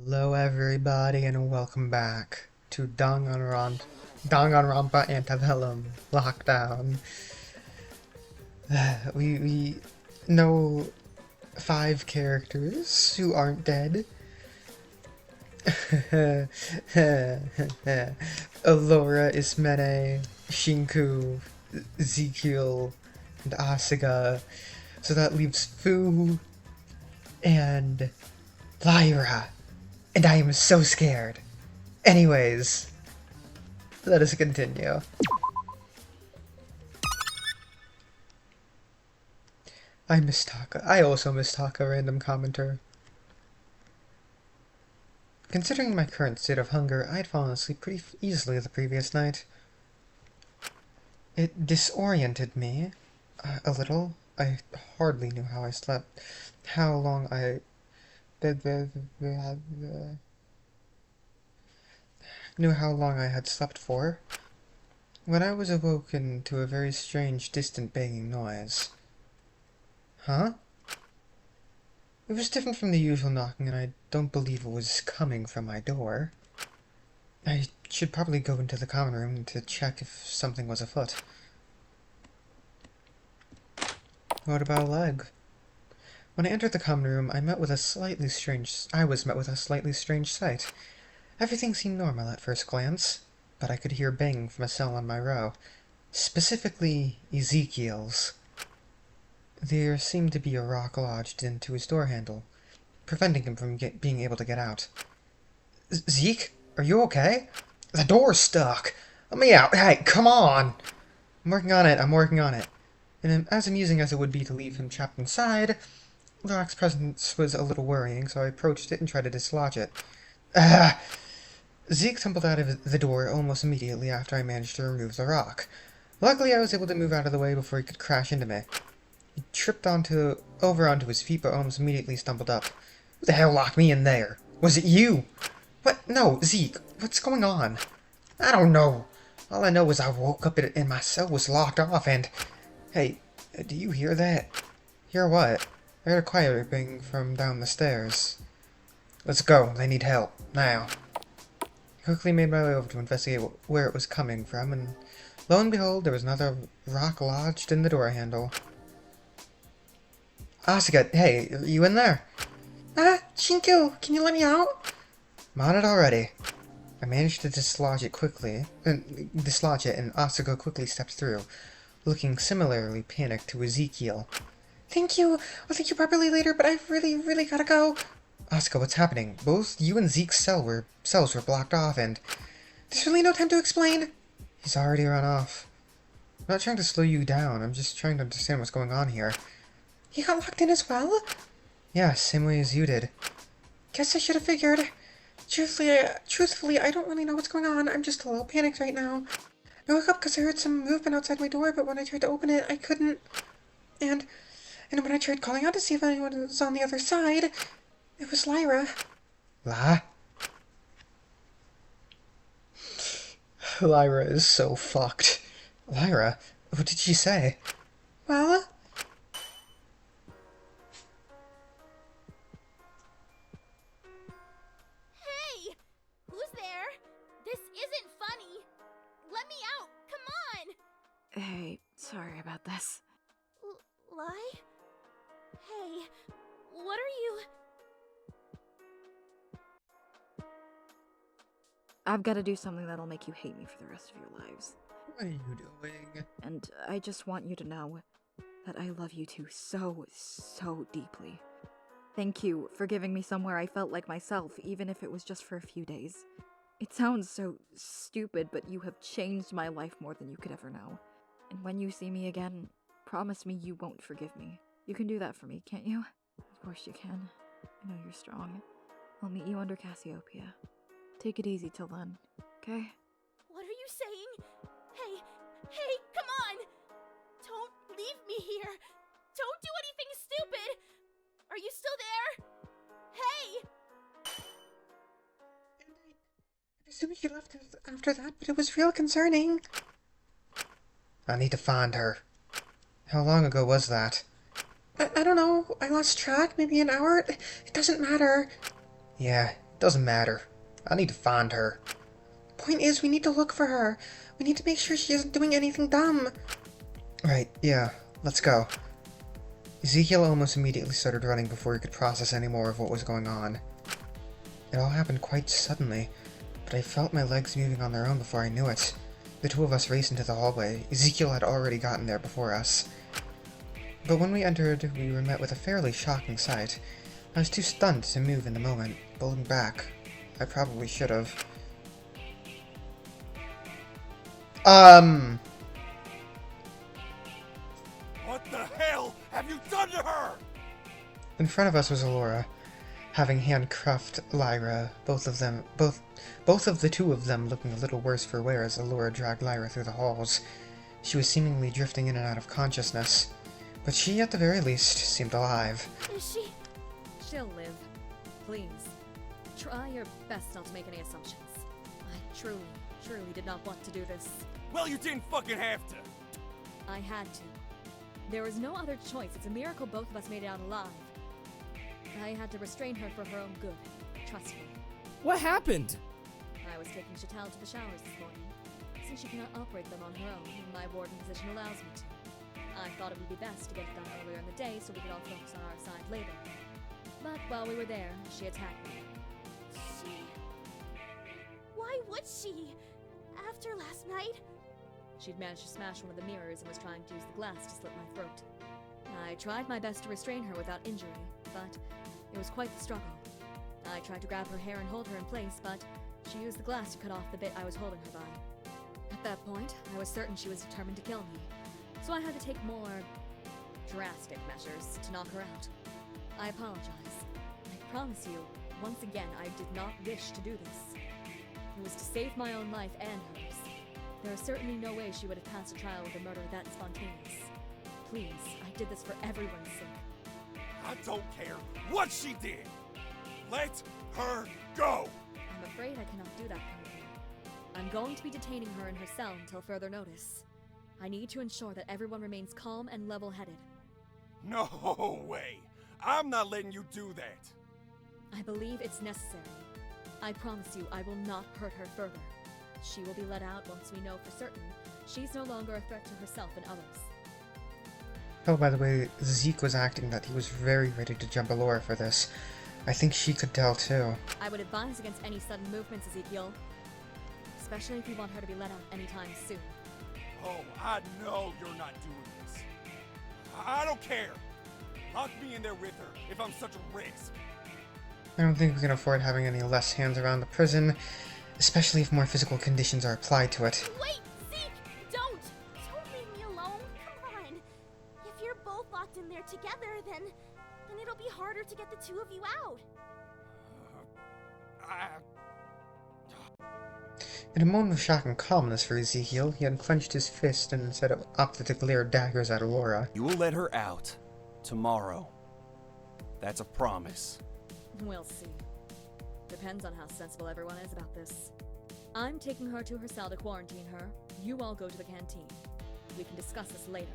Hello everybody and welcome back to Danganronpa Antebellum Lockdown. We know 5 characters who aren't dead. Allura, Ismene, Shinku, Ezekiel, and Asuka. So that leaves Fu and Lyra. And I am so scared. Anyways, let us continue. I miss Taka. I also miss Taka, random commenter. Considering my current state of hunger, I had fallen asleep pretty easily the previous night. It disoriented me a little. I hardly knew how I slept, how long I knew how long I had slept for, when I was awoken to a very strange, distant banging noise. Huh? It was different from the usual knocking, and I don't believe it was coming from my door. I should probably go into the common room to check if something was afoot. What about a leg? When I entered the common room, I was met with a slightly strange sight. Everything seemed normal at first glance, but I could hear banging from a cell on my row, specifically Ezekiel's. There seemed to be a rock lodged into his door handle, preventing him from being able to get out. Zeke, are you okay? The door's stuck. Let me out. Hey, come on. I'm working on it. And as amusing as it would be to leave him trapped inside, the rock's presence was a little worrying, so I approached it and tried to dislodge it. Ah! Zeke tumbled out of the door almost immediately after I managed to remove the rock. Luckily, I was able to move out of the way before he could crash into me. He tripped over onto his feet, but almost immediately stumbled up. Who the hell locked me in there? Was it you? What? No, Zeke, what's going on? I don't know. All I know is I woke up and my cell was locked off and... Hey, do you hear that? Hear what? I heard a quiet bang from down the stairs. Let's go, they need help, now. I quickly made my way over to investigate where it was coming from, and lo and behold, there was another rock lodged in the door handle. Asuka, hey, are you in there? Shinku, can you let me out? I'm on it already. I managed to dislodge it, and Asuka quickly stepped through, looking similarly panicked to Ezekiel. Thank you. I'll thank you properly later, but I really gotta go. Asuka, what's happening? Both you and Zeke's cells were blocked off, and... There's really no time to explain. He's already run off. I'm not trying to slow you down, I'm just trying to understand what's going on here. He got locked in as well? Yeah, same way as you did. Guess I should have figured. Truthfully, I don't really know what's going on. I'm just a little panicked right now. I woke up because I heard some movement outside my door, but when I tried to open it, I couldn't. And when I tried calling out to see if anyone was on the other side, it was Lyra. Lyra is so fucked. Lyra? What did she say? Well... Hey! Who's there? This isn't funny! Let me out! Come on! Hey, sorry about this. Lie? Hey, what are you... I've got to do something that'll make you hate me for the rest of your lives. What are you doing? And I just want you to know that I love you two so deeply. Thank you for giving me somewhere I felt like myself, even if it was just for a few days. It sounds so stupid, but you have changed my life more than you could ever know. And when you see me again, promise me you won't forgive me. You can do that for me, can't you? Of course you can. I know you're strong. I'll meet you under Cassiopeia. Take it easy till then, okay? What are you saying? Hey, come on! Don't leave me here! Don't do anything stupid! Are you still there? Hey! I assumed you left after that, but it was real concerning. I need to find her. How long ago was that? I don't know. I lost track. Maybe an hour? It doesn't matter. Yeah, Doesn't matter. I need to find her. Point is, we need to look for her. We need to make sure she isn't doing anything dumb. Right, yeah. Let's go. Ezekiel almost immediately started running before he could process any more of what was going on. It all happened quite suddenly, but I felt my legs moving on their own before I knew it. The two of us raced into the hallway. Ezekiel had already gotten there before us. But when we entered, we were met with a fairly shocking sight. I was too stunned to move in the moment, pulling back. I probably should have. What the hell have you done to her? In front of us was Alora, having handcuffed Lyra, both of the two of them looking a little worse for wear as Alora dragged Lyra through the halls. She was seemingly drifting in and out of consciousness, but she, at the very least, seemed alive. Is she? She'll live. Please. Try your best not to make any assumptions. I truly did not want to do this. Well, you didn't fucking have to. I had to. There was no other choice. It's a miracle both of us made it out alive. I had to restrain her for her own good. Trust me. What happened? I was taking Chantal to the showers this morning. Since she cannot operate them on her own, my warden position allows me to. I thought it would be best to get it done earlier in the day so we could all focus on our side later. But while we were there, she attacked me. Why would she? After last night? She'd managed to smash one of the mirrors and was trying to use the glass to slit my throat. I tried my best to restrain her without injury, but it was quite the struggle. I tried to grab her hair and hold her in place, but she used the glass to cut off the bit I was holding her by. At that point, I was certain she was determined to kill me, so I had to take more drastic measures to knock her out. I apologize. I promise you, once again, I did not wish to do this. It was to save my own life and hers. There is certainly no way she would have passed a trial with a murder that spontaneous. Please, I did this for everyone's sake. I don't care what she did. Let her go. I'm afraid I cannot do that currently. I'm going to be detaining her in her cell until further notice. I need to ensure that everyone remains calm and level-headed. No way. I'm not letting you do that. I believe it's necessary. I promise you I will not hurt her further. She will be let out once we know for certain she's no longer a threat to herself and others. Oh, by the way, Zeke was acting that he was very ready to jump Alora for this. I think she could tell too. I would advise against any sudden movements, Ezekiel. Especially if you want her to be let out anytime soon. Oh, I know you're not doing this. I don't care. Lock me in there with her if I'm such a risk. I don't think we can afford having any less hands around the prison, especially if more physical conditions are applied to it. Wait, Zeke! Don't! Don't leave me alone. Come on. If you're both locked in there together, then it'll be harder to get the two of you out. In a moment of shock and calmness for Ezekiel, he unclenched his fist and instead of opted to glare daggers at Alora. You will let her out tomorrow. That's a promise. We'll see. Depends on how sensible everyone is about this. I'm taking her to her cell to quarantine her. You all go to the canteen. We can discuss this later.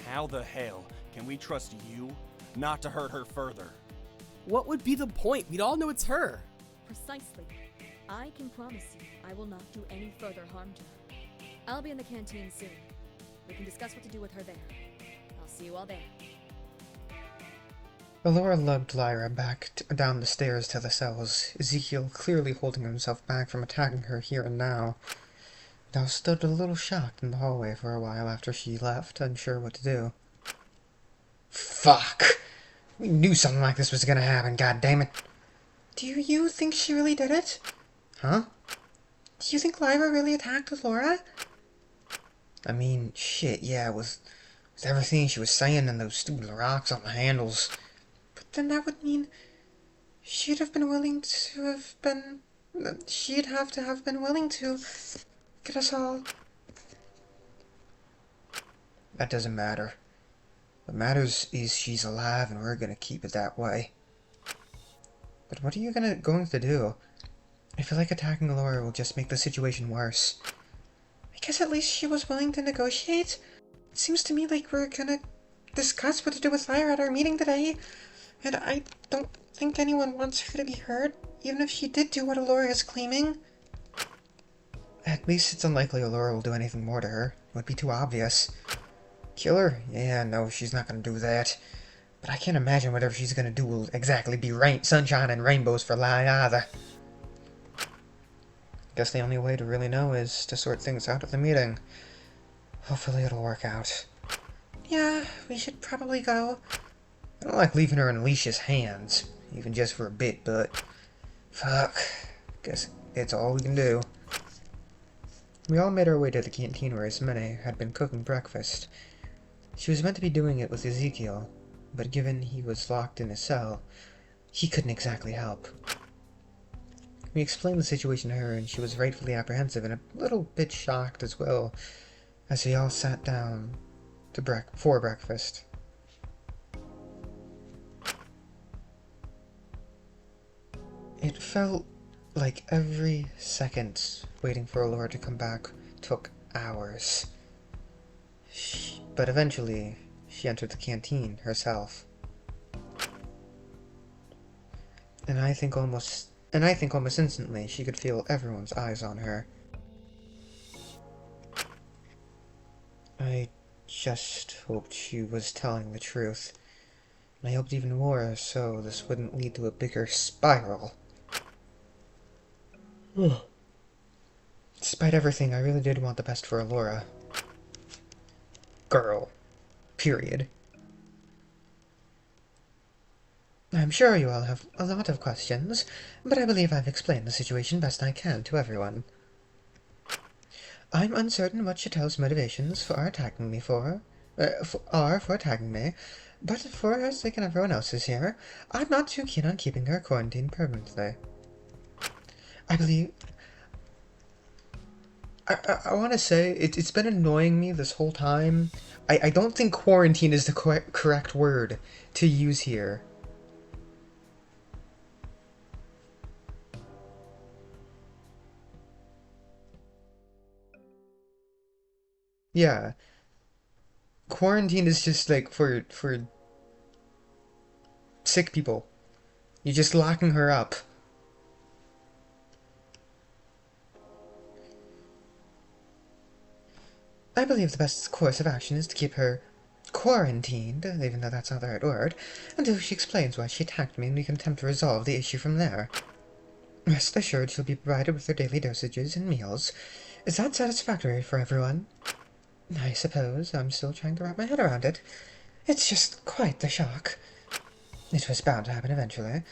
How the hell can we trust you not to hurt her further? What would be the point? We'd all know it's her. Precisely. I can promise you I will not do any further harm to her. I'll be in the canteen soon. We can discuss what to do with her there. I'll see you all there. Alora lugged Lyra back down the stairs to the cells, Ezekiel clearly holding himself back from attacking her here and now. Now stood a little shocked in the hallway for a while after she left, unsure what to do. Fuck! We knew something like this was gonna happen, goddammit! Do you think she really did it? Huh? Do you think Lyra really attacked Alora? I mean, shit, yeah, with everything she was saying and those stupid rocks on the handles. But then that would mean she'd have been willing to have been... She'd have to have been willing to get us all... That doesn't matter. What matters is she's alive and we're gonna keep it that way. But what are you going to do? I feel like attacking Alora will just make the situation worse. I guess at least she was willing to negotiate. It seems to me like we're gonna discuss what to do with Lyra at our meeting today. And I don't think anyone wants her to be hurt. even if she did do what Allura is claiming? At least it's unlikely Allura will do anything more to her. It would be too obvious. Kill her? Yeah, no, she's not gonna do that. But I can't imagine whatever she's gonna do will exactly be sunshine and rainbows for Lai either. Guess the only way to really know is to sort things out at the meeting. Hopefully it'll work out. Yeah, we should probably go. I don't like leaving her in Alicia's hands, even just for a bit, but... fuck. Guess it's all we can do. We all made our way to the canteen where Ismene had been cooking breakfast. She was meant to be doing it with Ezekiel, but given he was locked in his cell, he couldn't exactly help. We explained the situation to her, and she was rightfully apprehensive and a little bit shocked as well, as we all sat down for breakfast. It felt like every second waiting for Allura to come back took hours. But eventually, she entered the canteen herself. And I think almost instantly she could feel everyone's eyes on her. I just hoped she was telling the truth. And I hoped even more so this wouldn't lead to a bigger spiral. Despite everything, I really did want the best for Allura. Girl. Period. I'm sure you all have a lot of questions, but I believe I've explained the situation best I can to everyone. I'm uncertain what Chatel's motivations for attacking me for attacking me, but for her sake and everyone else's here, I'm not too keen on keeping her quarantined permanently. I believe... I want to say, it's been annoying me this whole time. I don't think quarantine is the correct word to use here. Yeah. Quarantine is just like for sick people. You're just locking her up. I believe the best course of action is to keep her quarantined, even though that's not the right word, until she explains why she attacked me and we can attempt to resolve the issue from there. Rest assured she'll be provided with her daily dosages and meals. Is that satisfactory for everyone? I suppose I'm still trying to wrap my head around it. It's just quite the shock. It was bound to happen eventually.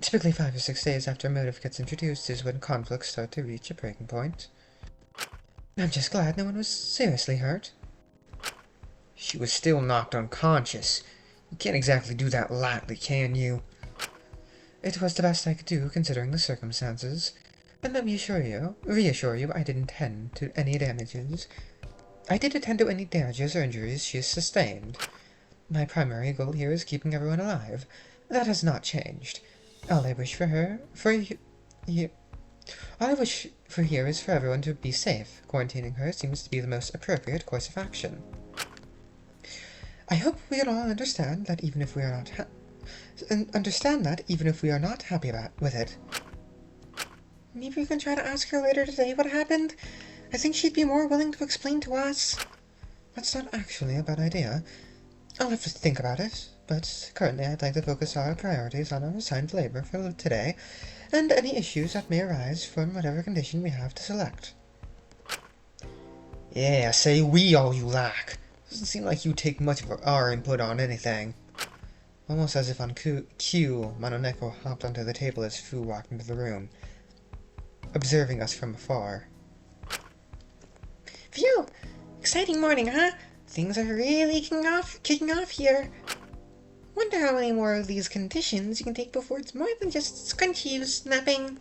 Typically 5 or 6 days after a motive gets introduced is when conflicts start to reach a breaking point. I'm just glad no one was seriously hurt. She was still knocked unconscious. You can't exactly do that lightly, can you? It was the best I could do, considering the circumstances. And let me reassure you, I didn't attend to any damages. I did attend to any damages or injuries she has sustained. My primary goal here is keeping everyone alive. That has not changed. All I wish for here is for everyone to be safe. Quarantining her seems to be the most appropriate course of action. I hope we can all understand that even if we are not happy with it. Maybe we can try to ask her later today what happened. I think she'd be more willing to explain to us. That's not actually a bad idea. I'll have to think about it, but currently I'd like to focus our priorities on our assigned labor for today, and any issues that may arise from whatever condition we have to select. Yeah, say we all you like. Doesn't seem like you take much of our input on anything. Almost as if on cue, Mononeko hopped onto the table as Fu walked into the room, observing us from afar. Phew! Exciting morning, huh? Things are really kicking off here. Wonder how many more of these conditions you can take before it's more than just scrunchie snapping.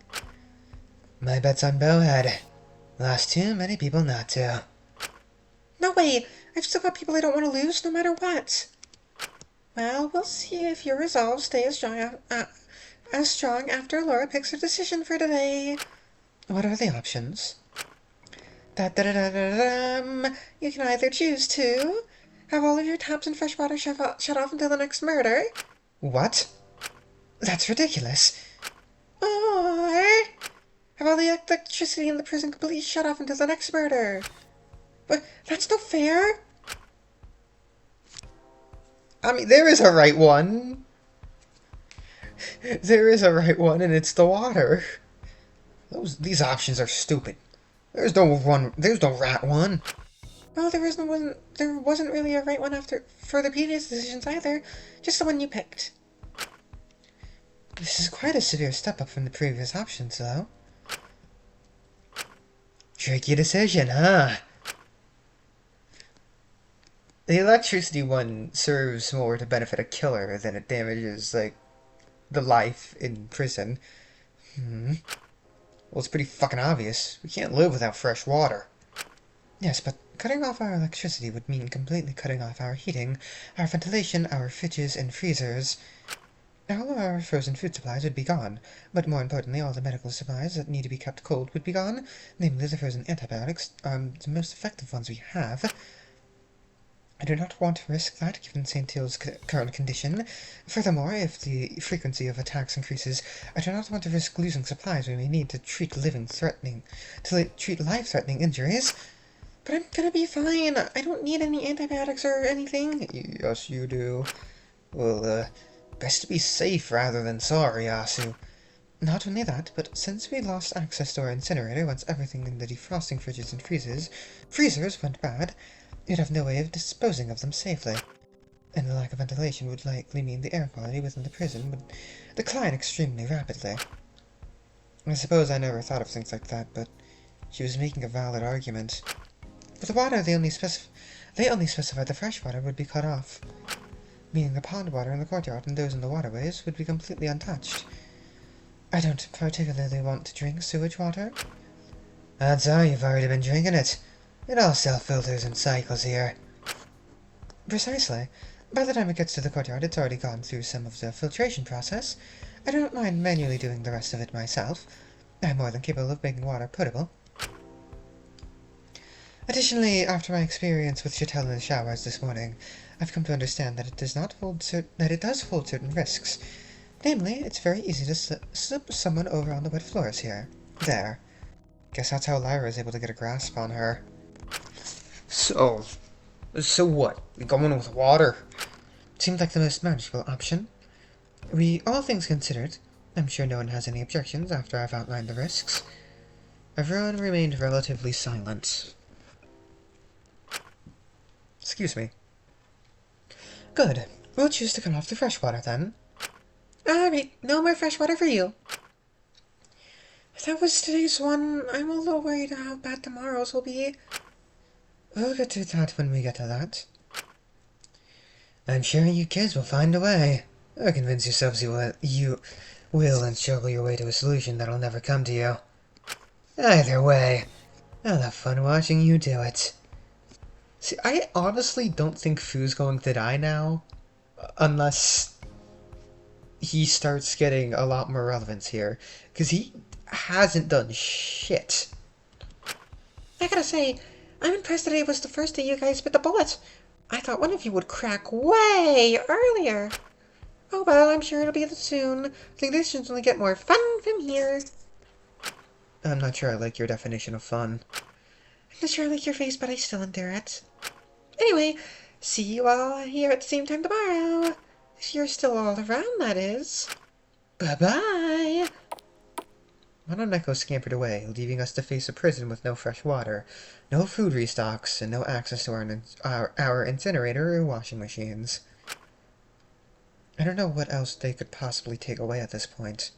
My bet's on Bowhead. Lost too many people not to. No way! I've still got people I don't want to lose no matter what. Well, we'll see if your resolve stays as strong after Laura picks her decision for today. What are the options? You can either choose to have all of your taps and fresh water shut off until the next murder. What? That's ridiculous. Or have all the electricity in the prison completely shut off until the next murder? But that's not fair! I mean, there is a right one. There is a right one, and it's the water. These options are stupid. There's no right one. Well, there wasn't really a right one for the previous decisions either. Just the one you picked. This is quite a severe step up from the previous options, though. Tricky decision, huh? The electricity one serves more to benefit a killer than it damages, like, the life in prison. Well, it's pretty fucking obvious. We can't live without fresh water. Yes, but cutting off our electricity would mean completely cutting off our heating, our ventilation, our fridges and freezers. All of our frozen food supplies would be gone, but more importantly, all the medical supplies that need to be kept cold would be gone, namely the frozen antibiotics, the most effective ones we have. I do not want to risk that, given St. Hill's current condition. Furthermore, if the frequency of attacks increases, I do not want to risk losing supplies we may need to treat life-threatening injuries. But I'm gonna be fine. I don't need any antibiotics or anything. Yes, you do. Well, best to be safe rather than sorry, Asu. Not only that, but since we lost access to our incinerator once everything in the defrosting fridges and freezers went bad, we'd have no way of disposing of them safely. And the lack of ventilation would likely mean the air quality within the prison would decline extremely rapidly. I suppose I never thought of things like that, but she was making a valid argument. For the water, they only specified the fresh water would be cut off, meaning the pond water in the courtyard and those in the waterways would be completely untouched. I don't particularly want to drink sewage water. Odds are you've already been drinking it. It all self-filters and cycles here. Precisely. By the time it gets to the courtyard, it's already gone through some of the filtration process. I don't mind manually doing the rest of it myself. I'm more than capable of making water potable. Additionally, after my experience with Chatel in the showers this morning, I've come to understand that it does hold certain risks. Namely, it's very easy to slip someone over on the wet floors here. There. Guess that's how Lyra is able to get a grasp on her. So what? We going with water? Seemed like the most manageable option. All things considered, I'm sure no one has any objections after I've outlined the risks. Everyone remained relatively silent. Excuse me. Good. We'll choose to cut off the fresh water, then. Alright, no more fresh water for you. That was today's one. I'm a little worried how bad tomorrow's will be. We'll get to that when we get to that. I'm sure you kids will find a way. Or convince yourselves you will and struggle your way to a solution that'll never come to you. Either way, I'll have fun watching you do it. See, I honestly don't think Fu's going to die now, unless he starts getting a lot more relevance here, because he hasn't done shit. I gotta say, I'm impressed that it was the first of you guys bit the bullet. I thought one of you would crack way earlier. Oh well, I'm sure it'll be soon. The conditions only get more fun from here. I'm not sure I like your definition of fun. I'm not sure I like your face, but I still endure it. Anyway, see you all here at the same time tomorrow. If you're still all around, that is. Bye-bye! Mononeko scampered away, leaving us to face a prison with no fresh water, no food restocks, and no access to our incinerator or washing machines. I don't know what else they could possibly take away at this point.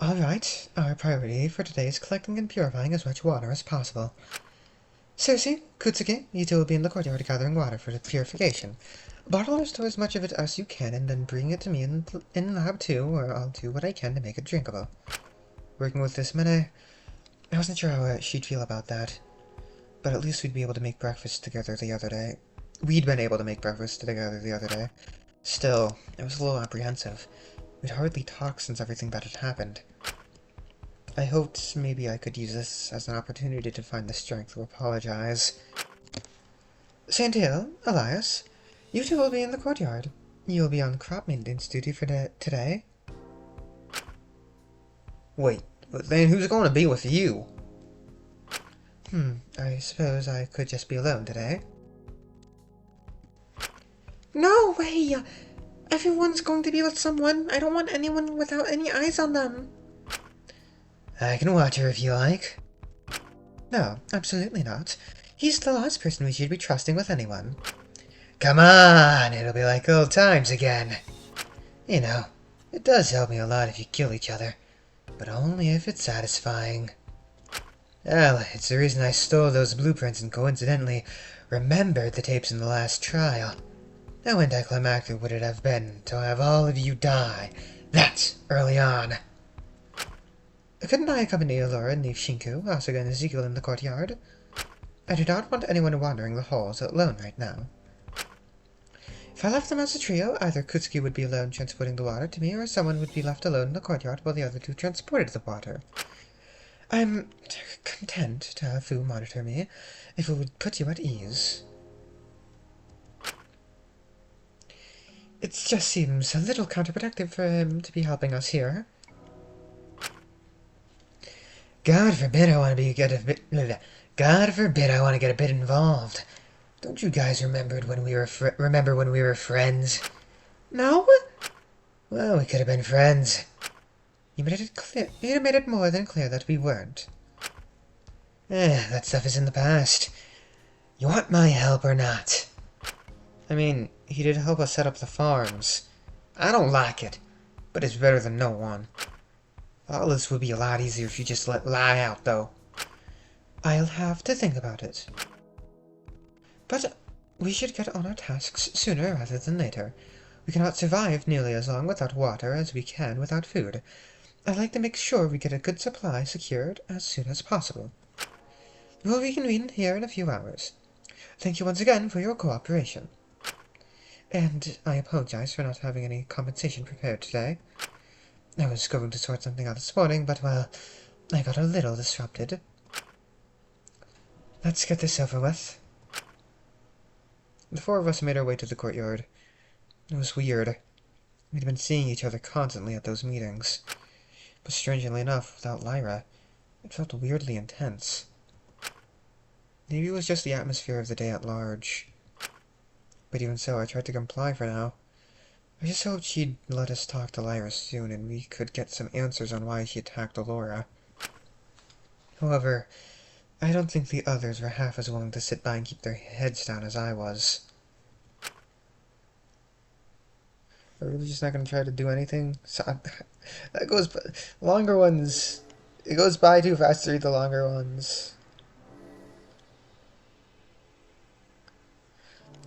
Alright, our priority for today is collecting and purifying as much water as possible. Cersei, Kutsuki, you two will be in the courtyard gathering water for the purification. Bottle or store as much of it as you can, and then bring it to me in lab 2, where I'll do what I can to make it drinkable. Working with this Mene, I wasn't sure how she'd feel about that. But at least we'd be able to make breakfast together the other day. We'd been able to make breakfast together the other day. Still, I was a little apprehensive. We'd hardly talked since everything that had happened. I hoped maybe I could use this as an opportunity to find the strength to apologize. St. Hill, Elias, you two will be in the courtyard. You'll be on crop maintenance duty for today. Wait, but then who's going to be with you? I suppose I could just be alone today. No way! Everyone's going to be with someone. I don't want anyone without any eyes on them. I can watch her if you like. No, absolutely not. He's the last person we should be trusting with anyone. Come on, it'll be like old times again. You know, it does help me a lot if you kill each other, but only if it's satisfying. Well, it's the reason I stole those blueprints and coincidentally remembered the tapes in the last trial. How anticlimactic would it have been to have all of you die that early on? Couldn't I accompany Allura and leave Shinku, Asuka and Ezekiel in the courtyard? I do not want anyone wandering the halls alone right now. If I left them as a trio, either Kutsuki would be alone transporting the water to me, or someone would be left alone in the courtyard while the other two transported the water. I'm content to have Fu monitor me, if it would put you at ease. It just seems a little counterproductive for him to be helping us here. God forbid I want to get a bit involved. Don't you guys remember when we were friends? No? Well, we could have been friends. You made it clear. You made it more than clear that we weren't. That stuff is in the past. You want my help or not? I mean, he did help us set up the farms. I don't like it, but it's better than no one. All this would be a lot easier if you just let lie out, though. I'll have to think about it. But we should get on our tasks sooner rather than later. We cannot survive nearly as long without water as we can without food. I'd like to make sure we get a good supply secured as soon as possible. We'll reconvene here in a few hours. Thank you once again for your cooperation. And I apologize for not having any compensation prepared today. I was going to sort something out this morning, but, well, I got a little disrupted. Let's get this over with. The four of us made our way to the courtyard. It was weird. We'd been seeing each other constantly at those meetings. But strangely enough, without Lyra, it felt weirdly intense. Maybe it was just the atmosphere of the day at large. But even so, I tried to comply for now. I just hoped she'd let us talk to Lyra soon and we could get some answers on why she attacked Allura. However, I don't think the others were half as willing to sit by and keep their heads down as I was. Are we really just not going to try to do anything? So, that goes by, longer ones, it goes by too fast to read the longer ones.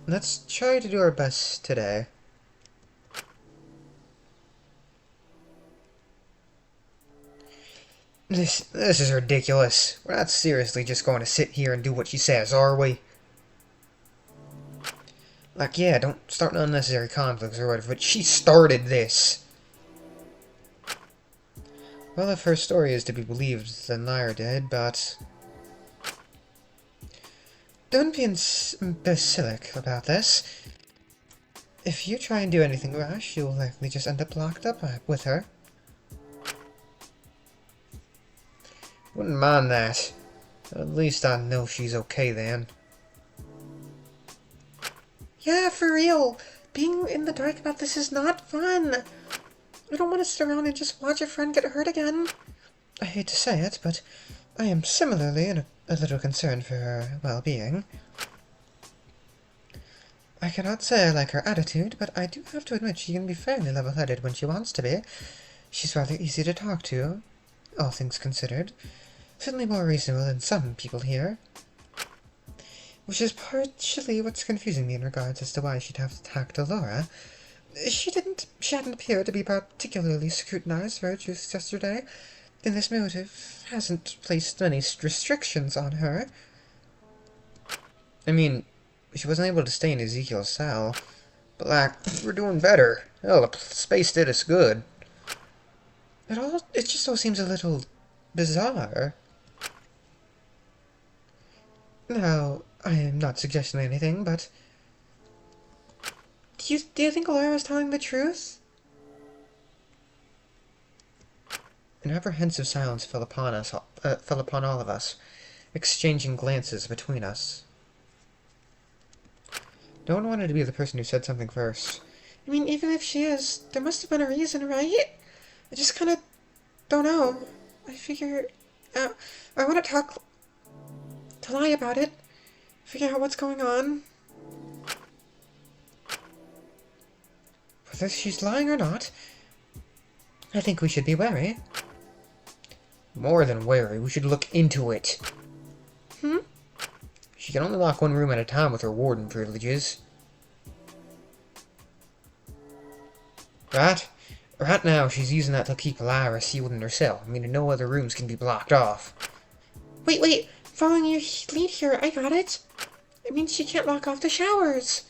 Let's try to do our best today. This is ridiculous. We're not seriously just going to sit here and do what she says, are we? Like, yeah, don't start unnecessary conflicts or whatever, but she started this. Well, if her story is to be believed, then Lyra did, but... Don't be imbecilic about this. If you try and do anything rash, you'll likely just end up locked up with her. Wouldn't mind that. At least I know she's okay then. Yeah, for real. Being in the dark about this is not fun. I don't want to sit around and just watch a friend get hurt again. I hate to say it, but I am similarly a little concerned for her well-being. I cannot say I like her attitude, but I do have to admit she can be fairly level-headed when she wants to be. She's rather easy to talk to, all things considered. Certainly more reasonable than some people here. Which is partially what's confusing me in regards as to why she'd have attacked Allura. She hadn't appeared to be particularly scrutinized for her truths yesterday, and this motive hasn't placed any restrictions on her. I mean, she wasn't able to stay in Ezekiel's cell, but like, we're doing better. Hell, the space did us good. It just all seems a little bizarre. Now, I am not suggesting anything, but... Do you think Allura was telling the truth? An apprehensive silence fell upon all of us, exchanging glances between us. No one wanted to be the person who said something first. I mean, even if she is, there must have been a reason, right? I just kind of don't know. I figure... I want to talk... to lie about it. Figure out what's going on. Whether she's lying or not, I think we should be wary. More than wary, we should look into it. She can only lock one room at a time with her warden privileges. Right? Right now, she's using that to keep Lyra sealed in her cell, meaning no other rooms can be blocked off. Wait! Following your lead here, I got it. It means she can't lock off the showers.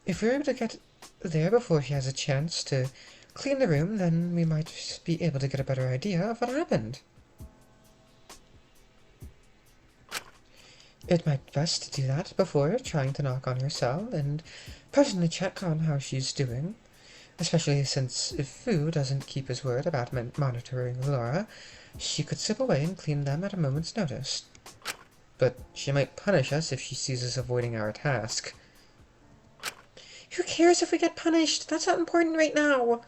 If we're able to get there before she has a chance to clean the room, then we might be able to get a better idea of what happened. It might be best to do that before trying to knock on her cell and personally check on how she's doing. Especially since if Fu doesn't keep his word about monitoring Laura, she could slip away and clean them at a moment's notice. But she might punish us if she sees us avoiding our task. Who cares if we get punished? That's not important right now.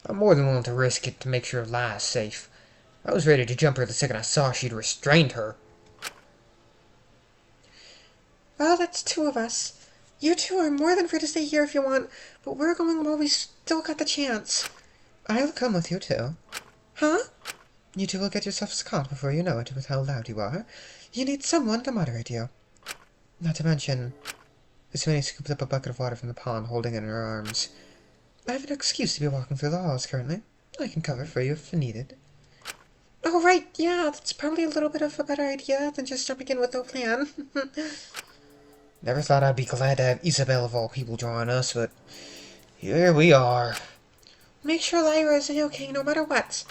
I'm more than willing to risk it to make sure Lyra's safe. I was ready to jump her the second I saw she'd restrained her. Well, that's two of us. You two are more than free to stay here if you want, but we're going while we still got the chance. I'll come with you, too. Huh? You two will get yourselves caught before you know it with how loud you are. You need someone to moderate you. Not to mention... Ismene scooped up a bucket of water from the pond, holding it in her arms. I have an excuse to be walking through the halls currently. I can cover for you if needed. Oh, right, yeah, that's probably a little bit of a better idea than just jumping in with no plan. Never thought I'd be glad to have Isabel of all people join us, but here we are. Make sure Lyra is okay no matter what.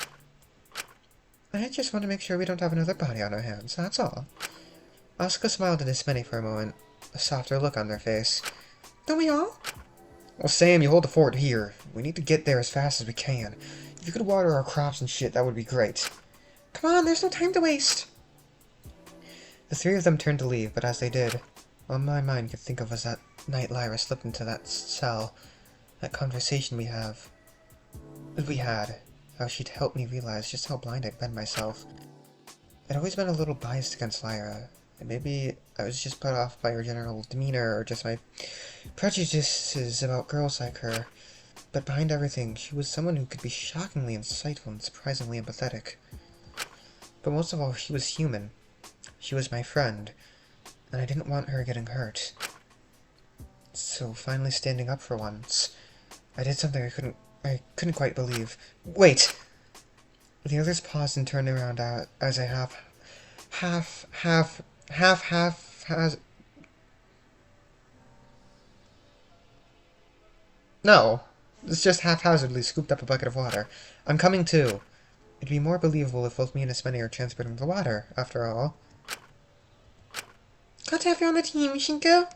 I just want to make sure we don't have another body on our hands, that's all. Asuka smiled at Ismene for a moment, a softer look on their face. Don't we all? Well, Sam, you hold the fort here. We need to get there as fast as we can. If you could water our crops and shit, that would be great. Come on, there's no time to waste. The three of them turned to leave, but as they did, all my mind could think of was that night Lyra slipped into that cell, that conversation we had, how she'd helped me realize just how blind I'd been myself. I'd always been a little biased against Lyra, and maybe I was just put off by her general demeanor or just my prejudices about girls like her. But behind everything, she was someone who could be shockingly insightful and surprisingly empathetic. But most of all, she was human. She was my friend, and I didn't want her getting hurt. So finally standing up for once, I did something I couldn't quite believe. Wait! The others paused and turned around as I No! It's just haphazardly scooped up a bucket of water. I'm coming too. It'd be more believable if both me and Ismene are transporting the water, after all. Glad to have you on the team, Shinko.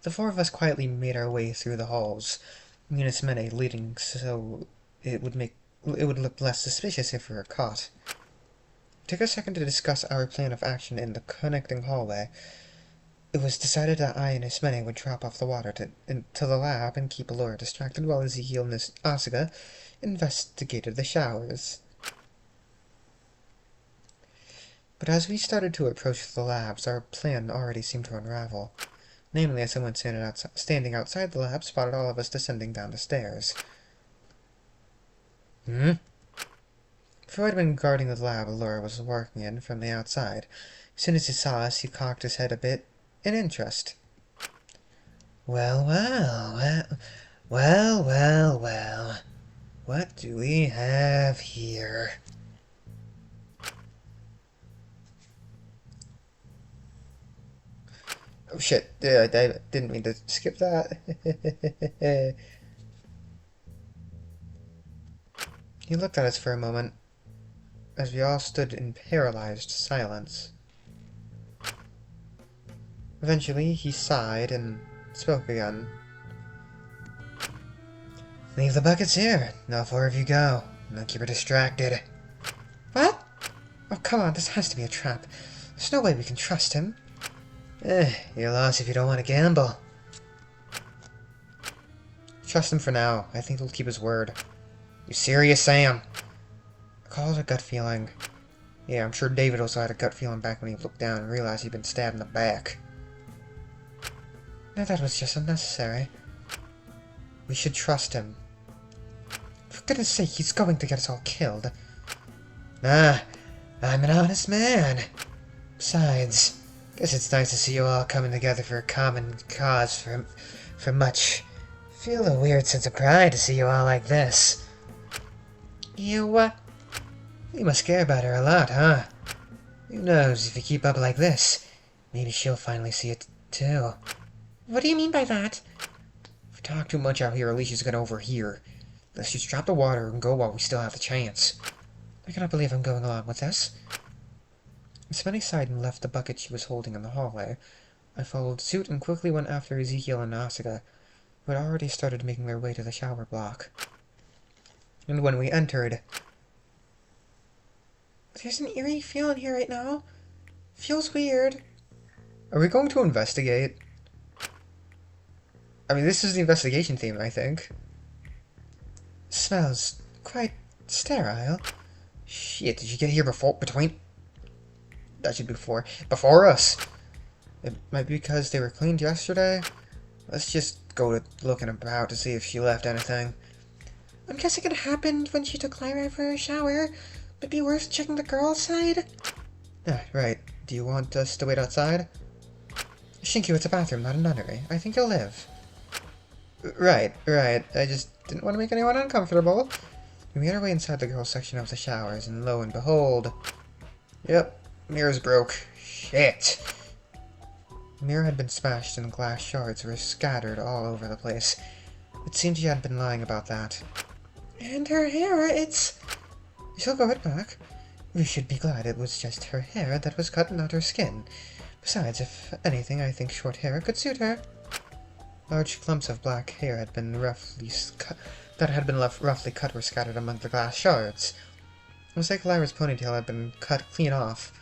The four of us quietly made our way through the halls, me and Ismene leading so it would look less suspicious if we were caught. We took a second to discuss our plan of action in the connecting hallway. It was decided that I and Ismene would drop off the water to the lab and keep Allura distracted while Ezekiel and Asuka investigated the showers. But as we started to approach the labs, our plan already seemed to unravel. Namely, as someone standing outside the lab spotted all of us descending down the stairs. Before I'd been guarding the lab Allura was working in from the outside. As soon as he saw us, he cocked his head a bit in interest. Well. What do we have here? Oh shit, yeah, I didn't mean to skip that. He looked at us for a moment, as we all stood in paralyzed silence. Eventually, he sighed and spoke again. Leave the buckets here. Now far of you go. Don't keep her distracted. What? Oh, come on, this has to be a trap. There's no way we can trust him. You're lost if you don't want to gamble. Trust him for now. I think he'll keep his word. You serious, Sam? I call it a gut feeling. Yeah, I'm sure David also had a gut feeling back when he looked down and realized he'd been stabbed in the back. No, that was just unnecessary. We should trust him. For goodness sake, he's going to get us all killed. Nah, I'm an honest man. Besides, guess it's nice to see you all coming together for a common cause for much. Feel a weird sense of pride to see you all like this. You must care about her a lot, huh? Who knows, if you keep up like this, maybe she'll finally see it too. What do you mean by that? If we talk too much out here, Alicia's gonna overhear. Let's just drop the water and go while we still have the chance. I cannot believe I'm going along with this. Smelly sighed and left the bucket she was holding in the hallway. I followed suit and quickly went after Ezekiel and Nausicaa, who had already started making their way to the shower block. And when we entered... There's an eerie feeling here right now. Feels weird. Are we going to investigate? I mean, this is the investigation theme, I think. Smells quite sterile. Shit, did you get here between... That should be before us. It might be because they were cleaned yesterday. Let's just go to looking about to see if she left anything. I'm guessing it happened when she took Lyra for a shower. Would it be worth checking the girls' side? Ah, right. Do you want us to wait outside? Shinku, it's a bathroom, not a nunnery. I think you'll live. Right. I just didn't want to make anyone uncomfortable. We made our way inside the girls' section of the showers, and lo and behold... Yep, mirrors broke. Shit. The mirror had been smashed and glass shards were scattered all over the place. It seemed she had been lying about that. And her hair, She'll grow it back. We should be glad it was just her hair that was cut, not her skin. Besides, if anything, I think short hair could suit her. Large clumps of black hair had been roughly cut were scattered among the glass shards. It was like Lyra's ponytail had been cut clean off.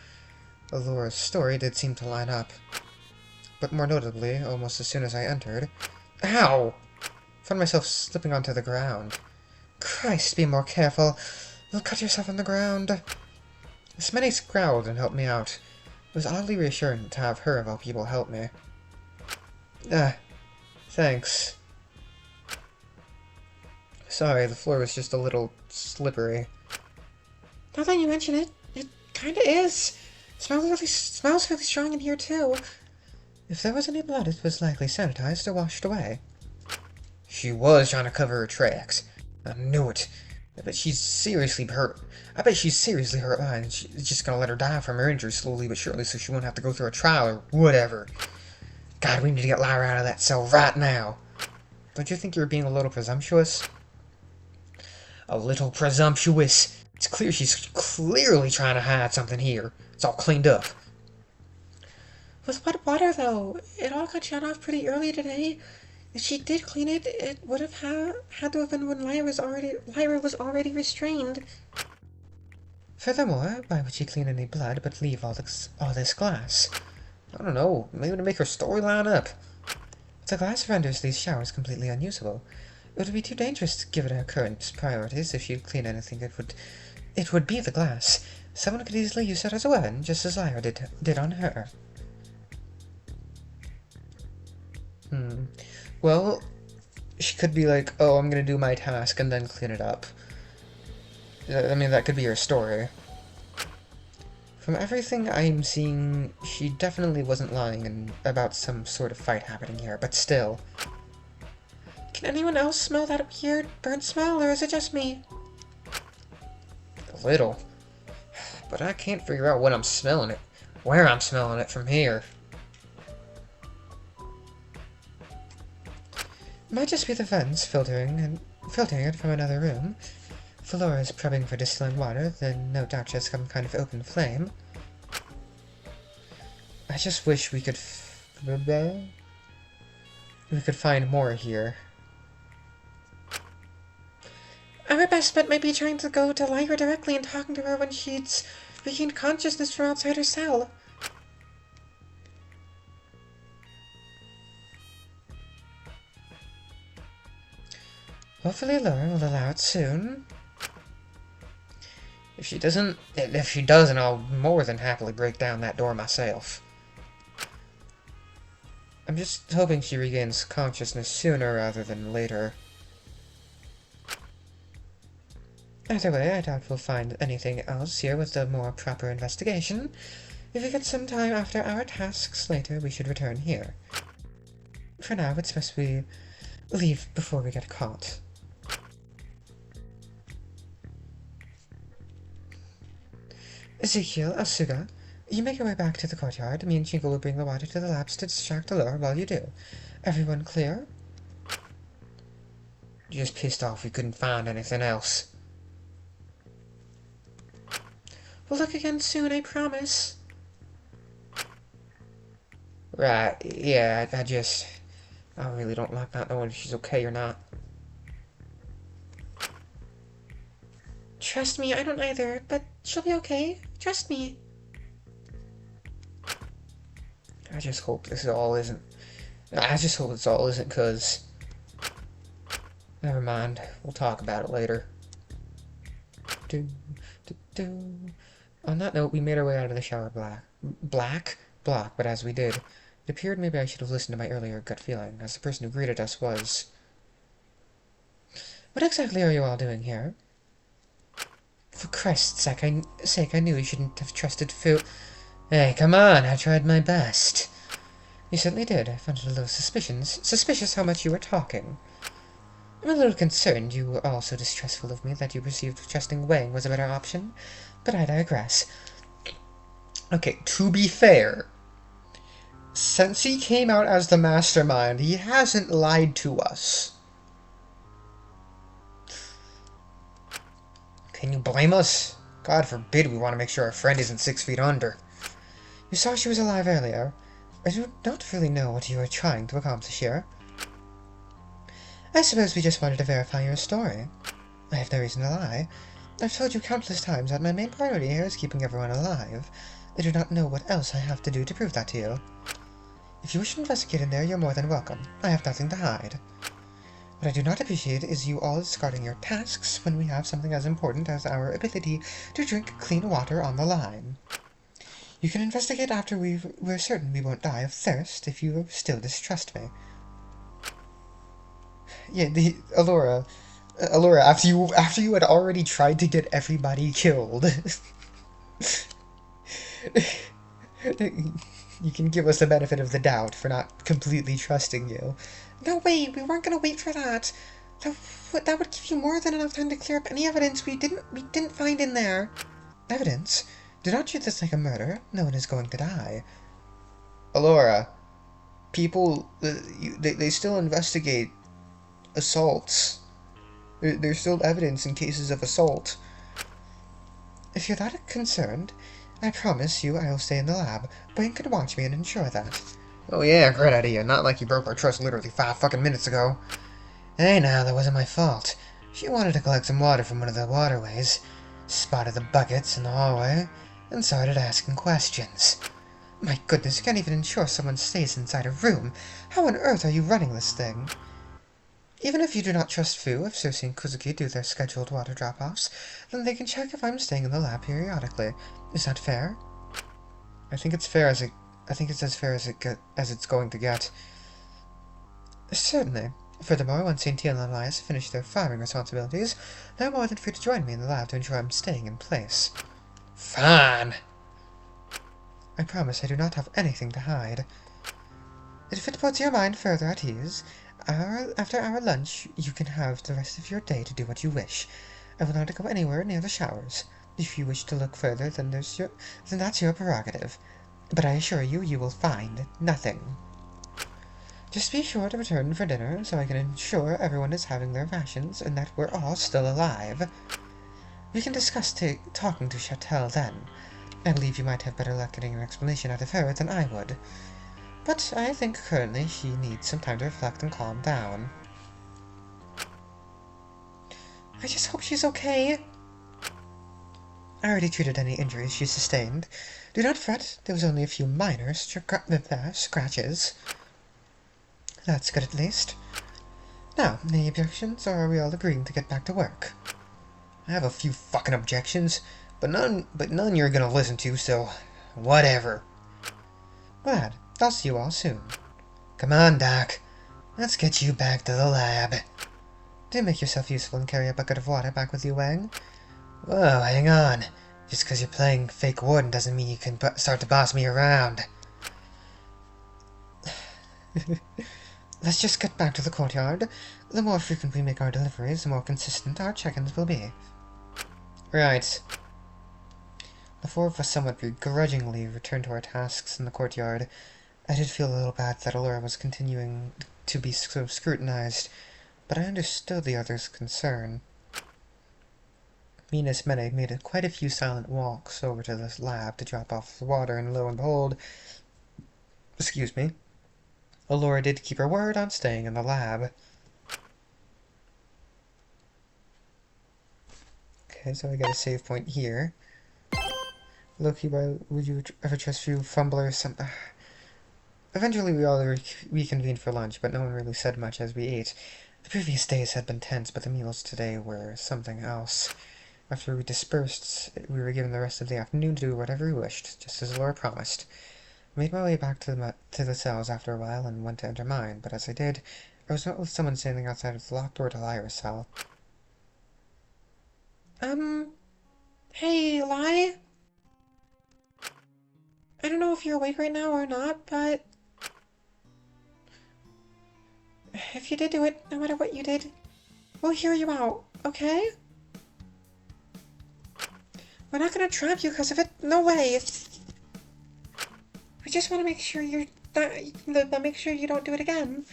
Allure's story did seem to line up. But more notably, almost as soon as I entered... Ow! I found myself slipping onto the ground. Christ, be more careful! You'll cut yourself on the ground. Smenny growled and helped me out. It was oddly reassuring to have her of all people help me. Thanks. Sorry, the floor was just a little slippery. Now that you mention it, it kinda is. Smells really strong in here too. If there was any blood, it was likely sanitized or washed away. She was trying to cover her tracks. I knew it. I bet she's seriously hurt. And she's just gonna let her die from her injuries slowly but surely so she won't have to go through a trial or whatever. God, we need to get Lyra out of that cell right now. Don't you think you're being a little presumptuous? A little presumptuous. It's clear she's clearly trying to hide something here. It's all cleaned up. With what water, though? It all got shut off pretty early today. If she did clean it, it would have had to have been when Lyra was already restrained. Furthermore, why would she clean any blood but leave all this glass? I don't know, maybe to make her story line up. If the glass renders these showers completely unusable, it would be too dangerous to give it her current priorities. If she'd clean anything, it would be the glass. Someone could easily use it as a weapon, just as Lyra did on her. Well, she could be like, oh, I'm gonna do my task and then clean it up. I mean, that could be her story. From everything I'm seeing, she definitely wasn't lying about some sort of fight happening here, but still. Can anyone else smell that weird burnt smell, or is it just me? A little. But I can't figure out where I'm smelling it from here. Might just be the vents filtering it from another room. If Laura's prepping for distilling water, then no doubt she has some kind of open flame. I just wish we could find more here. but maybe trying to go to lie her directly and talking to her when she's regained consciousness from outside her cell. Hopefully Laura will allow it soon. If she doesn't, I'll more than happily break down that door myself. I'm just hoping she regains consciousness sooner rather than later. Either way, I doubt we'll find anything else here with a more proper investigation. If we get some time after our tasks later, we should return here. For now, it's best we leave before we get caught. Ezekiel, Asuga, you make your way back to the courtyard. Me and Shingo will bring the water to the labs to distract Allure while you do. Everyone clear? Just pissed off we couldn't find anything else. We'll look again soon, I promise. Right, yeah, I really don't like not knowing if she's okay or not. Trust me, I don't either, but she'll be okay. Trust me. I just hope this all isn't... I just hope this all isn't because... Never mind, we'll talk about it later. On that note, we made our way out of the shower block, but as we did, it appeared maybe I should have listened to my earlier gut feeling, as the person who greeted us was... What exactly are you all doing here? For Christ's sake, I knew you shouldn't have trusted Fu. Hey, come on, I tried my best. You certainly did. I found it a little suspicious how much you were talking. I'm a little concerned you were also distrustful of me that you perceived trusting Wang was a better option, but I digress. Okay, to be fair, since he came out as the mastermind, he hasn't lied to us. Can you blame us? God forbid we want to make sure our friend isn't 6 feet under. You saw she was alive earlier. I do not really know what you are trying to accomplish here. I suppose we just wanted to verify your story. I have no reason to lie. I've told you countless times that my main priority here is keeping everyone alive. I do not know what else I have to do to prove that to you. If you wish to investigate in there, you're more than welcome. I have nothing to hide. What I do not appreciate is you all discarding your tasks when we have something as important as our ability to drink clean water on the line. You can investigate after we're certain we won't die of thirst if you still distrust me. Yeah, Allura, after you had already tried to get everybody killed, you can give us the benefit of the doubt for not completely trusting you. No, wait, we weren't gonna wait for that. That would give you more than enough time to clear up any evidence we didn't find in there. Evidence? Do not treat this like a murder. No one is going to die. Allura, people, they still investigate assaults. There's still evidence in cases of assault. If you're that concerned, I promise you I will stay in the lab. Wayne could watch me and ensure that. Oh yeah, great idea. Not like you broke our trust literally 5 fucking minutes ago. Hey now, that wasn't my fault. She wanted to collect some water from one of the waterways, spotted the buckets in the hallway, and started asking questions. My goodness, you can't even ensure someone stays inside a room. How on earth are you running this thing? Even if you do not trust Fu, if Susie and Kuzuki do their scheduled water drop-offs, then they can check if I'm staying in the lab periodically. Is that fair? I think it's fair as as fair as it's going to get. Certainly. Furthermore, once St. and Elias finish their farming responsibilities, they're more than free to join me in the lab to ensure I'm staying in place. Fine. I promise I do not have anything to hide. If it puts your mind further at ease, after our lunch, you can have the rest of your day to do what you wish. I will not go anywhere near the showers. If you wish to look further, then that's your prerogative. But I assure you, you will find nothing. Just be sure to return for dinner, so I can ensure everyone is having their rations and that we're all still alive. We can discuss talking to Chattel then. I believe you might have better luck getting an explanation out of her than I would. But I think currently she needs some time to reflect and calm down. I just hope she's okay. I already treated any injuries she sustained. Do not fret, there was only a few minor scratches. That's good at least. Now, any objections, or are we all agreeing to get back to work? I have a few fucking objections, but none you're gonna listen to, so whatever. Glad. I'll see you all soon. Come on, Doc. Let's get you back to the lab. Do make yourself useful and carry a bucket of water back with you, Wang. Whoa, hang on. Just because you're playing fake warden doesn't mean you can start to boss me around. Let's just get back to the courtyard. The more frequent we make our deliveries, the more consistent our check-ins will be. Right. The four of us somewhat begrudgingly returned to our tasks in the courtyard. I did feel a little bad that Allura was continuing to be so scrutinized, but I understood the other's concern. Me and Ismene made quite a few silent walks over to this lab to drop off the water, and lo and behold, excuse me, Allura did keep her word on staying in the lab. Okay, so I got a save point here. Loki, why would you ever trust you fumblers? Eventually we all reconvened for lunch, but no one really said much as we ate. The previous days had been tense, but the meals today were something else. After we dispersed, we were given the rest of the afternoon to do whatever we wished, just as Laura promised. I made my way back to the cells after a while and went to enter mine, but as I did, I was met with someone standing outside of the locked door to Lyra's cell. Hey, Eli? I don't know if you're awake right now or not, but if you did do it, no matter what you did, we'll hear you out, okay? We're not gonna trap you because of it. No way. We just want to make sure you're not, make sure you don't do it again.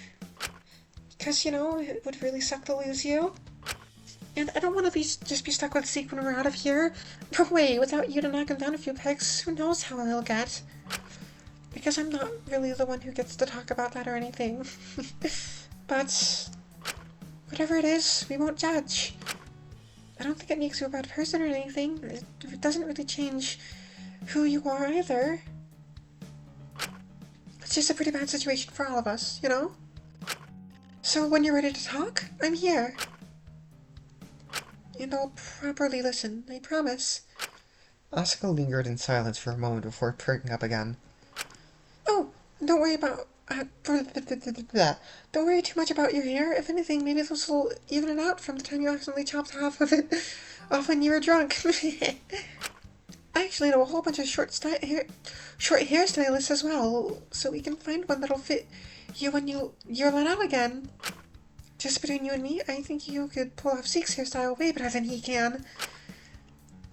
Because, you know, it would really suck to lose you. And I don't want to just be stuck with Zeke when we're out of here. No way, without you to knock him down a few pegs, who knows how he'll get. Because I'm not really the one who gets to talk about that or anything. But whatever it is, we won't judge. I don't think it makes you a bad person or anything. It doesn't really change who you are either. It's just a pretty bad situation for all of us, you know? So when you're ready to talk, I'm here. And I'll properly listen, I promise. Asuka lingered in silence for a moment before perking up again. Oh, don't worry about... Don't worry too much about your hair. If anything, maybe this will even it out from the time you accidentally chopped half of it off when you were drunk. I actually know a whole bunch of short hairstylists as well, so we can find one that'll fit you when you're let out again. Just between you and me, I think you could pull off Zeke's hairstyle way better than he can.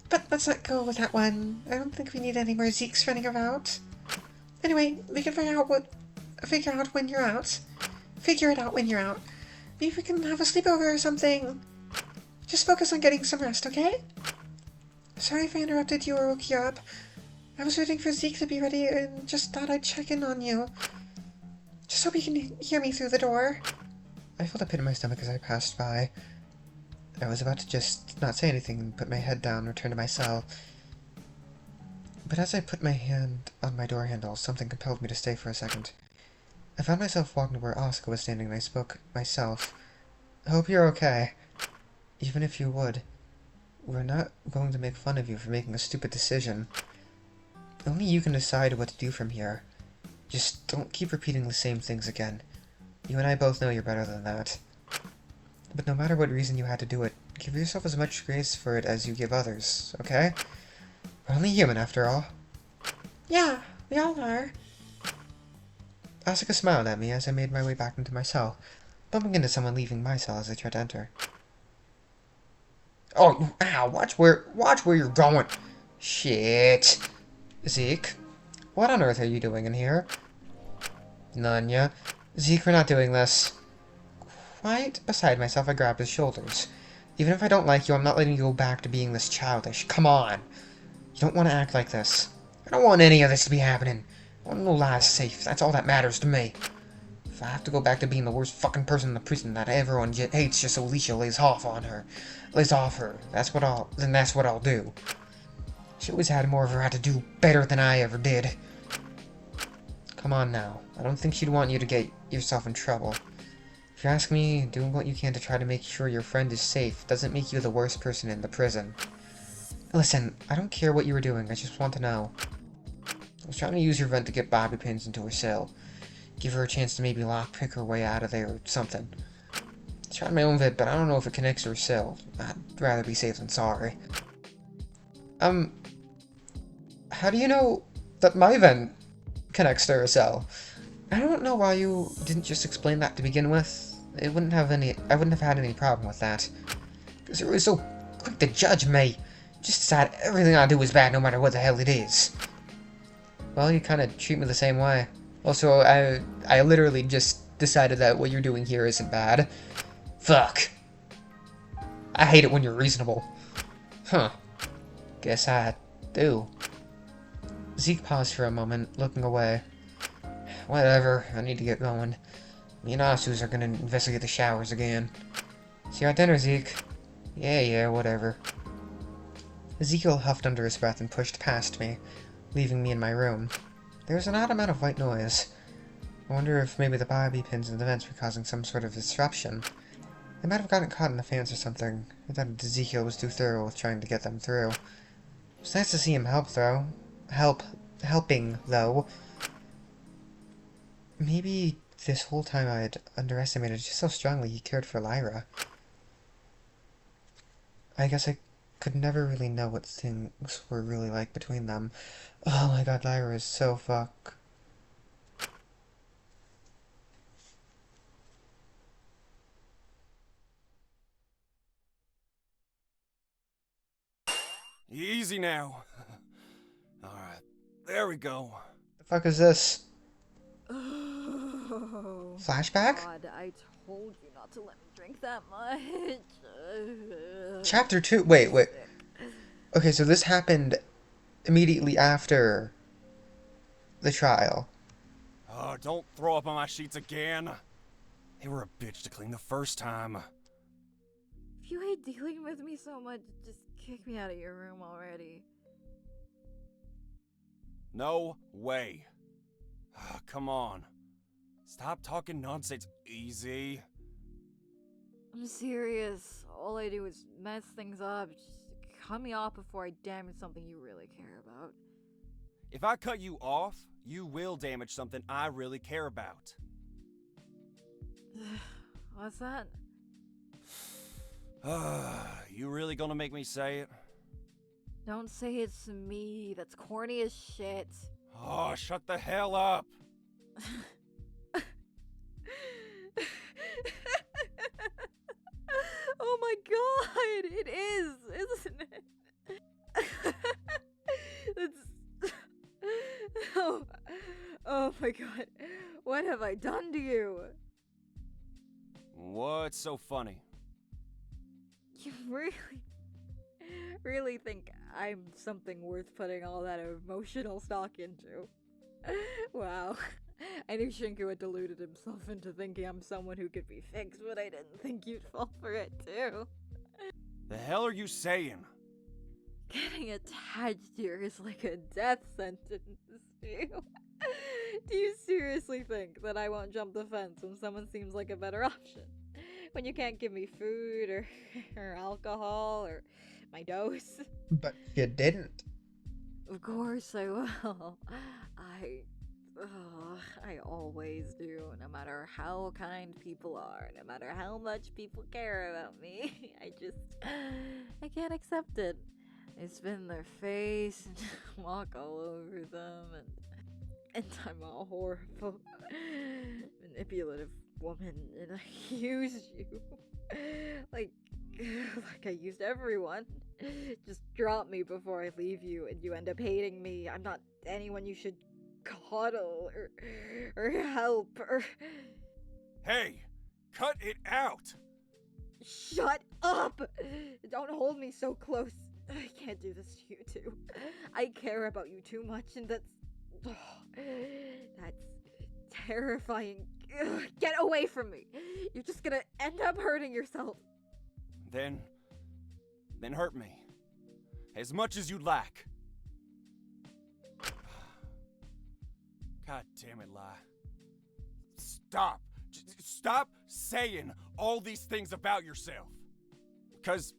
But let's not go with that one. I don't think we need any more Zeke's running about. Anyway, we can figure out when you're out. Figure it out when you're out. Maybe we can have a sleepover or something. Just focus on getting some rest, okay? Sorry if I interrupted you or woke you up. I was waiting for Zeke to be ready and just thought I'd check in on you. Just hope you can hear me through the door. I felt a pit in my stomach as I passed by. I was about to just not say anything and put my head down and return to my cell. But as I put my hand on my door handle, something compelled me to stay for a second. I found myself walking to where Asuka was standing and I spoke myself. I hope you're okay. Even if you would, we're not going to make fun of you for making a stupid decision. Only you can decide what to do from here. Just don't keep repeating the same things again. You and I both know you're better than that. But no matter what reason you had to do it, give yourself as much grace for it as you give others, okay? We're only human after all. Yeah, we all are. Asuka smiled at me as I made my way back into my cell, bumping into someone leaving my cell as I tried to enter. Oh, ow, watch where you're going. Shit. Zeke, what on earth are you doing in here? Nanya. Zeke, we're not doing this. Quite beside myself, I grabbed his shoulders. Even if I don't like you, I'm not letting you go back to being this childish. Come on. You don't want to act like this. I don't want any of this to be happening. I want to know Lai's safe. That's all that matters to me. If I have to go back to being the worst fucking person in the prison that everyone hates just so Alicia lays off her, then that's what I'll do. She always had more of her right to do better than I ever did. Come on now. I don't think she'd want you to get yourself in trouble. If you ask me, doing what you can to try to make sure your friend is safe doesn't make you the worst person in the prison. Listen, I don't care what you were doing, I just want to know. I was trying to use your vent to get bobby pins into her cell. Give her a chance to maybe lockpick her way out of there or something. I tried my own vent, but I don't know if it connects to her cell. I'd rather be safe than sorry. How do you know that my vent connects to her cell? I don't know why you didn't just explain that to begin with. I wouldn't have had any problem with that. Because you were so quick to judge me. Just decide everything I do is bad no matter what the hell it is. Well, you kind of treat me the same way. Also, I literally just decided that what you're doing here isn't bad. Fuck. I hate it when you're reasonable. Huh. Guess I do. Zeke paused for a moment, looking away. Whatever, I need to get going. Me and Asus are gonna investigate the showers again. See you at dinner, Zeke. Yeah, whatever. Ezekiel huffed under his breath and pushed past me, leaving me in my room. There was an odd amount of white noise. I wonder if maybe the bobby pins in the vents were causing some sort of disruption. They might have gotten caught in the fans or something. I thought Ezekiel was too thorough with trying to get them through. It was nice to see him helping, though. Maybe this whole time I had underestimated just how strongly he cared for Lyra. I guess I could never really know what things were really like between them. Oh my god, Lyra is so fuck. Easy now. Alright, there we go. The fuck is this? Oh, Flashback? God, I told you not to let me drink that much. Chapter 2? Wait. Okay, so this happened immediately after the trial. Oh, don't throw up on my sheets again. They were a bitch to clean the first time. If you hate dealing with me so much, just kick me out of your room already. No way. Come on. Stop talking nonsense, Easy. I'm serious. All I do is mess things up. Just cut me off before I damage something you really care about. If I cut you off, you will damage something I really care about. What's that? You really gonna make me say it? Don't say it's me. That's corny as shit. Oh, shut the hell up! Oh my god, it is, isn't it? That's... oh my god, what have I done to you? What's so funny? You really think I'm something worth putting all that emotional stock into? Wow. I knew Shinku had deluded himself into thinking I'm someone who could be fixed, but I didn't think you'd fall for it too. The hell are you saying? Getting attached here is like a death sentence to you. Do you seriously think that I won't jump the fence when someone seems like a better option? When you can't give me food or alcohol or my dose? But you didn't. Of course I will. I always do, no matter how kind people are, no matter how much people care about me. I can't accept it. I spin their face and walk all over them, and I'm a horrible, manipulative woman, and I use you. like I used everyone. Just drop me before I leave you, and you end up hating me. I'm not anyone you should coddle or help or... Hey, cut it out! Shut up! Don't hold me so close. I can't do this to you two. I care about you too much, and that's terrifying. Ugh, get away from me. You're just gonna end up hurting yourself. Then hurt me. As much as you'd like. God damn it, Lai. Stop. Stop saying all these things about yourself. Because,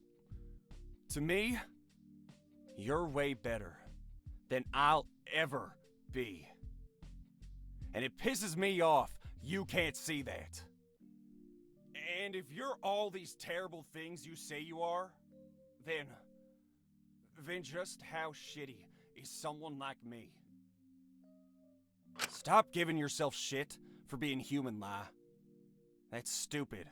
to me, you're way better than I'll ever be. And it pisses me off you can't see that. And if you're all these terrible things you say you are, then just how shitty is someone like me? Stop giving yourself shit for being human, Lai. That's stupid.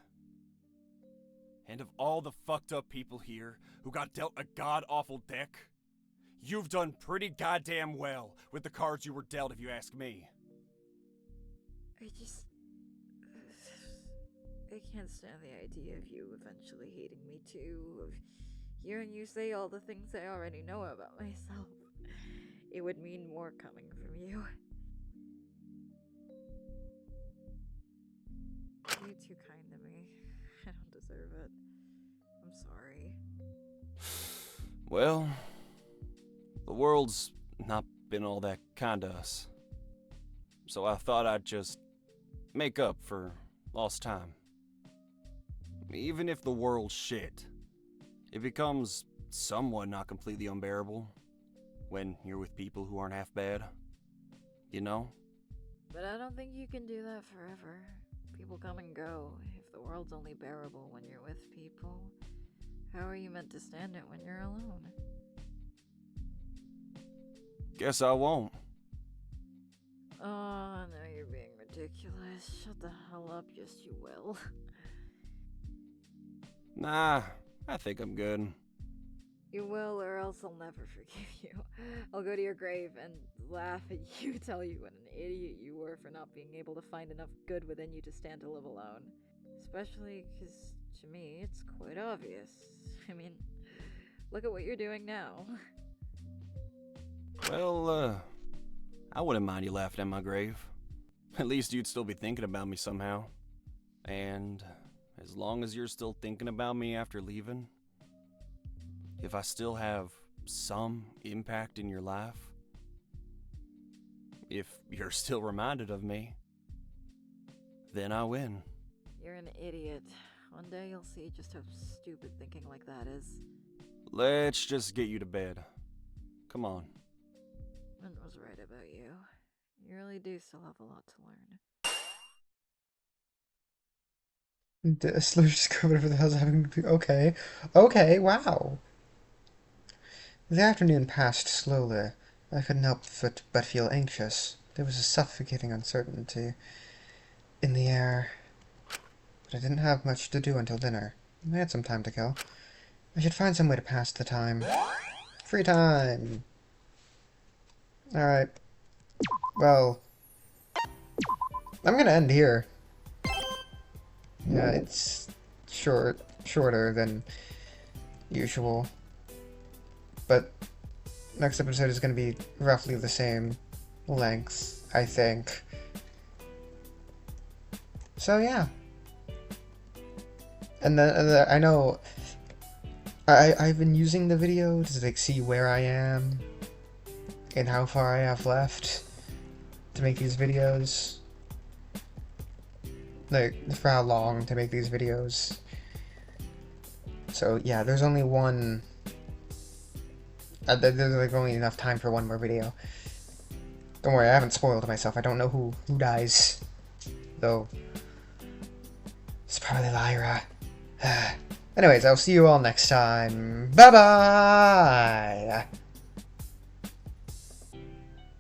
And of all the fucked up people here who got dealt a god-awful deck, you've done pretty goddamn well with the cards you were dealt, if you ask me. I can't stand the idea of you eventually hating me too, of hearing you say all the things I already know about myself. It would mean more coming from you. You're too kind to me. I don't deserve it. I'm sorry. Well, the world's not been all that kind to us. So I thought I'd just make up for lost time. Even if the world's shit, it becomes somewhat not completely unbearable when you're with people who aren't half bad. You know? But I don't think you can do that forever. People come and go. If the world's only bearable when you're with people, how are you meant to stand it when you're alone? Guess I won't. Oh, now you're being ridiculous. Shut the hell up, yes you will. Nah, I think I'm good. You will, or else I'll never forgive you. I'll go to your grave and laugh at you, tell you what an idiot you were for not being able to find enough good within you to stand to live alone. Especially because, to me, it's quite obvious. I mean, look at what you're doing now. Well, I wouldn't mind you laughing at my grave. At least you'd still be thinking about me somehow. And as long as you're still thinking about me after leaving, if I still have some impact in your life, if you're still reminded of me, then I win. You're an idiot. One day you'll see just how stupid thinking like that is. Let's just get you to bed. Come on. Mint was right about you. You really do still have a lot to learn. Slur just covered whatever the hell's happening. Okay. Okay, wow. The afternoon passed slowly. I couldn't help but feel anxious. There was a suffocating uncertainty in the air. But I didn't have much to do until dinner. I had some time to kill. I should find some way to pass the time. Free time! Alright. Well, I'm gonna end here. Yeah, it's shorter than usual. But next episode is gonna be roughly the same length, I think. So yeah. And then I know I've been using the video to like see where I am and how far I have left to make these videos. Like, for how long to make these videos. So yeah, there's only one. There's like only enough time for one more video. Don't worry, I haven't spoiled myself. I don't know who dies, though. It's probably Lyra. Anyways, I'll see you all next time. Bye bye.